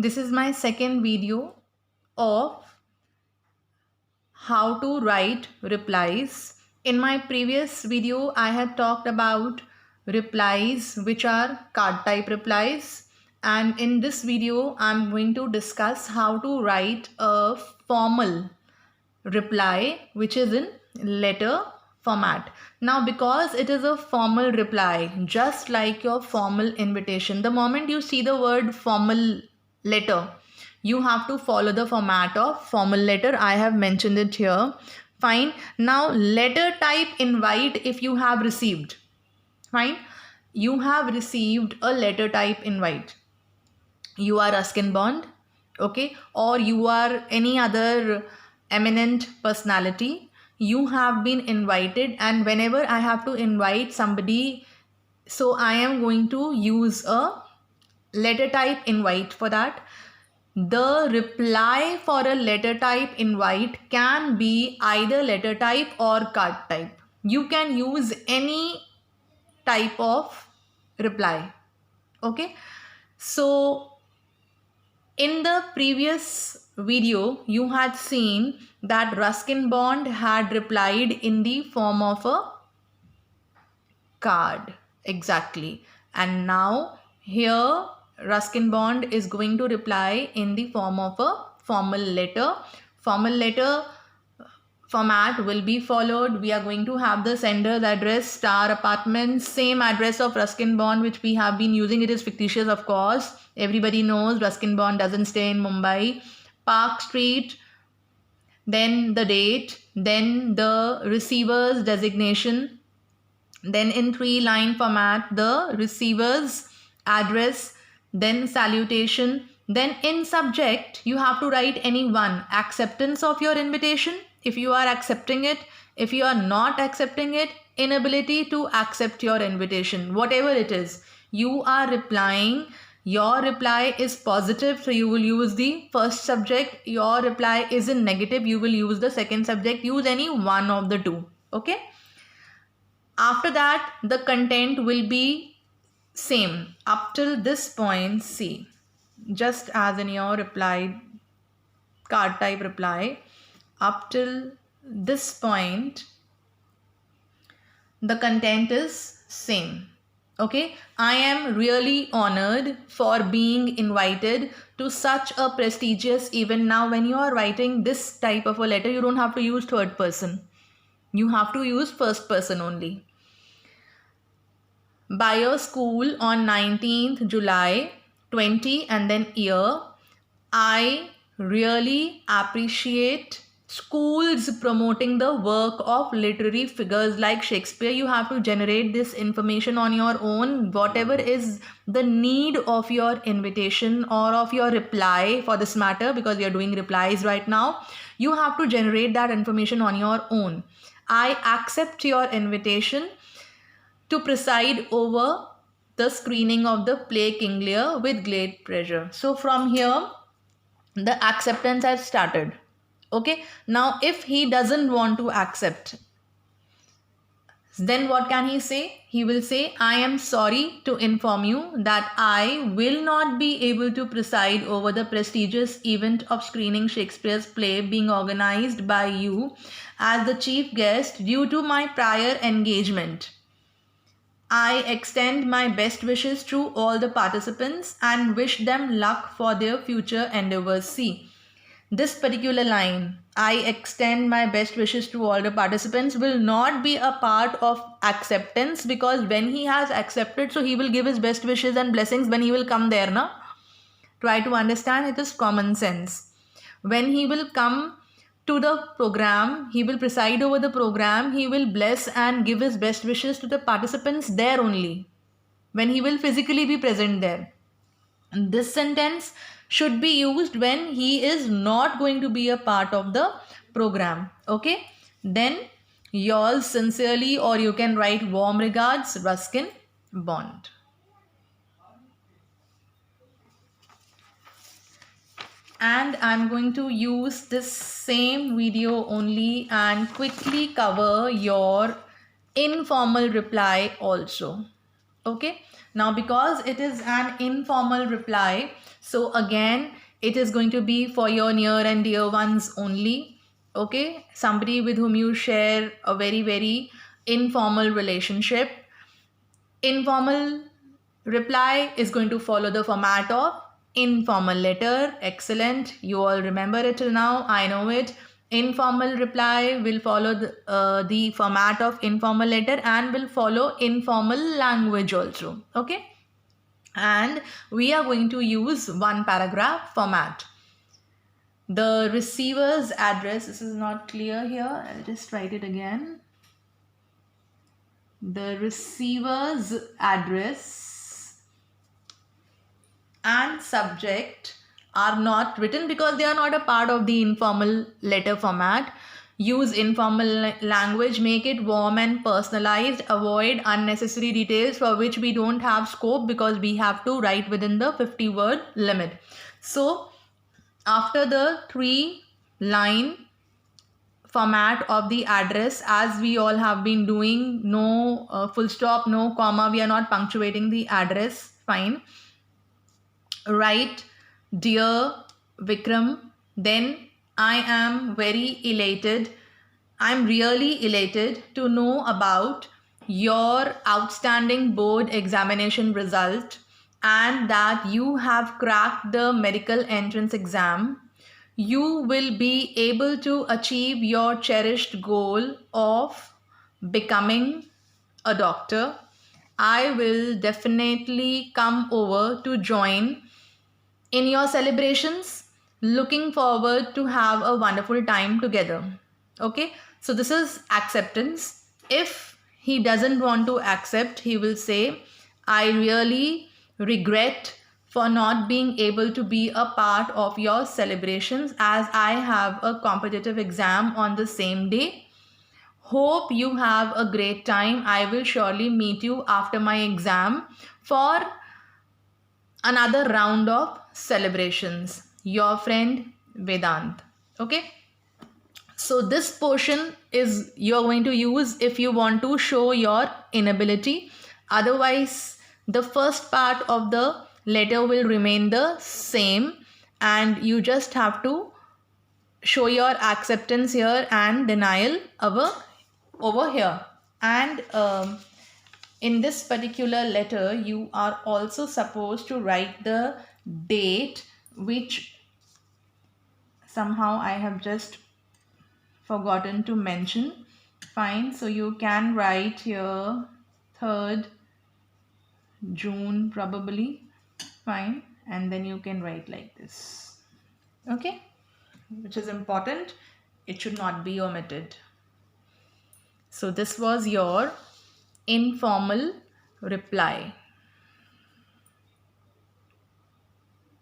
This is my second video of how to write replies. In my previous video, I had talked about replies which are card type replies. And in this video, I'm going to discuss how to write a formal reply which is in letter format. Now, because it is a formal reply, just like your formal invitation, the moment you see the word formal letter, you have to follow the format of formal letter. I have mentioned it here. Fine. Now, letter type invite if you have received. Fine. You have received a letter type invite. You are Ruskin Bond, okay, or you are any other eminent personality. You have been invited, and whenever I have to invite somebody, so I am going to use a letter type invite for that. The reply for a letter type invite can be either letter type or card type. You can use any type of reply, okay. So in the previous video, you had seen that Ruskin Bond had replied in the form of a card. Exactly. And now here Ruskin Bond is going to reply in the form of a formal letter. Formal letter format will be followed. We are going to have the sender's address, Star Apartments, same address of Ruskin Bond which we have been using. It is fictitious, of course. Everybody knows Ruskin Bond doesn't stay in Mumbai. Park Street, then the date, then the receiver's designation, then in 3-line format the receiver's address, then salutation, then in subject you have to write any one: acceptance of your invitation if you are accepting it, if you are not accepting it, inability to accept your invitation, whatever it is you are replying. Your reply is positive, so you will use the first subject. Your reply is in negative, you will use the second subject. Use any one of the two, okay. After that, the content will be same up till this point. See, just as in your reply, card type reply, up till this point, the content is same. Okay, I am really honored for being invited to such a prestigious event. Now, when you are writing this type of a letter, you don't have to use third person. You have to use first person only. By your school on 19th July 20 and then year. I really appreciate schools promoting the work of literary figures like Shakespeare. You have to generate this information on your own. Whatever is the need of your invitation or of your reply for this matter, because you're doing replies right now, you have to generate that information on your own. I accept your invitation to preside over the screening of the play King Lear with great pleasure. So from here, the acceptance has started. Okay, now if he doesn't want to accept, then what can he say? He will say, I am sorry to inform you that I will not be able to preside over the prestigious event of screening Shakespeare's play being organized by you as the chief guest due to my prior engagement. I extend my best wishes to all the participants and wish them luck for their future endeavors. See, this particular line, I extend my best wishes to all the participants, will not be a part of acceptance, because when he has accepted, so he will give his best wishes and blessings when he will come there. Now, try to understand, it is common sense. When he will come to the program, he will preside over the program, he will bless and give his best wishes to the participants there only, when he will physically be present there. And this sentence should be used when he is not going to be a part of the program. Okay, then yours sincerely, or you can write warm regards, Ruskin Bond. And I'm going to use this same video only and quickly cover your informal reply also. Okay, now because it is an informal reply, so again it is going to be for your near and dear ones only. Okay, somebody with whom you share a very informal relationship. Informal reply is going to follow the format of informal letter. Excellent. You all remember it till now. I know it. Informal reply will follow the format of informal letter and will follow informal language also. Okay. And we are going to use one paragraph format. The receiver's address, this is not clear here. I'll just write it again. The receiver's address and subject are not written because they are not a part of the informal letter format. Use informal language, make it warm and personalized, avoid unnecessary details for which we don't have scope because we have to write within the 50-word limit. So after the 3-line format of the address, as we all have been doing, no full stop, no comma, we are not punctuating the address, fine. Write, dear Vikram, then I am very elated. I'm really elated to know about your outstanding board examination result and that you have cracked the medical entrance exam. You will be able to achieve your cherished goal of becoming a doctor. I will definitely come over to join in your celebrations. Looking forward to have a wonderful time together. Okay, so this is acceptance. If he doesn't want to accept, he will say, I really regret for not being able to be a part of your celebrations as I have a competitive exam on the same day. Hope you have a great time. I will surely meet you after my exam for another round of celebrations. Your friend Vedant. Okay. So this portion is you're going to use if you want to show your inability. Otherwise, the first part of the letter will remain the same and you just have to show your acceptance here and denial over here. And in this particular letter, you are also supposed to write the date, which somehow I have just forgotten to mention. Fine, so you can write here 3rd June probably. Fine, and then you can write like this. Okay, which is important. It should not be omitted. So this was your informal reply.